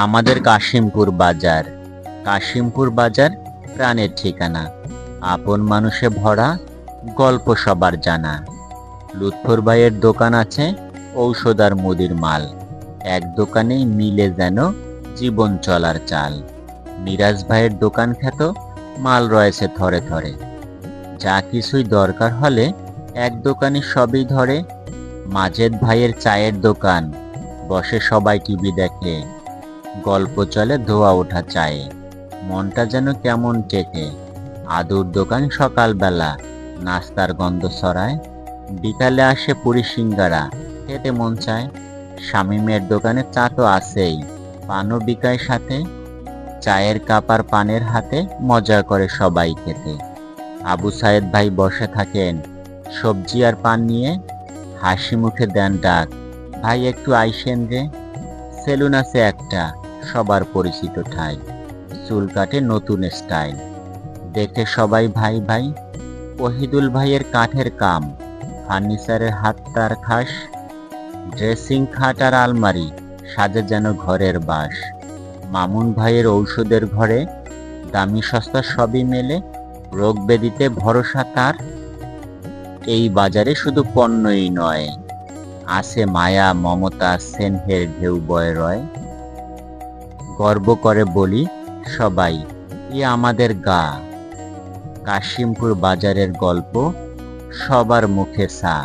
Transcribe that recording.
আমাদের কাশিমপুর বাজার। কাশিমপুর বাজার প্রাণের ঠিকানা। আপন মানুষে ভরা, গল্প সবার জানা। লুৎফর ভাইয়ের দোকান আছে ঔষধ আর মুদির মাল। এক দোকানেই মিলে যেন জীবন চলার চাল। মিরাজ ভাইয়ের দোকান খ্যাত, মাল রয়েছে থরে থরে। যা কিছুই দরকার হলে এক দোকানে সবই ধরে। মাজেদ ভাইয়ের চায়ের দোকান, বসে সবাই টিভি দেখে। গল্প চলে ধোয়া ওঠা চায়ে, মনটা যেন কেমন টেকে। আদুর দোকান সকালবেলা, নাস্তার গন্ধ ছড়ায়। বিকালে আসে পুরি সিঙ্গারা, খেতে মন চায়। শামীমের দোকানে চা তো আছেই, পানও বিকায় সাথে। চায়ের কাপ আর পানের হাতে, মজা করে সবাই খেতে। আবু সায়েদ ভাই বসে থাকেন সবজি আর পান নিয়ে। হাসি মুখে দেন ডাক, ভাই একটু আইসেন রে। সেলুন আছে একটা, সবার পরিচিত ঠাই। চুল কাটে নতুন স্টাইল, দেখে সবাই ভাই ভাই। ওহিদুল ভাইয়ের কাঠের কাম, ফার্নিচারের হাত তার খাস। ড্রেসিং খাট আর আলমারি, সাজে যেন ঘরের বাস। মামুন ভাইয়ের ঔষধের ঘরে, দামি সস্তা সবই মেলে। রোগ ব্যাধিতে ভরসা তার, এই বাজারে শুধু পণ্যই নয়, আছে মায়া মমতা স্নেহের ঢেউ বয়ে রয়। গর্ব করে বলি সবাই, এ আমাদের গা। কাশিমপুর বাজারের গল্প সবার মুখে ছা।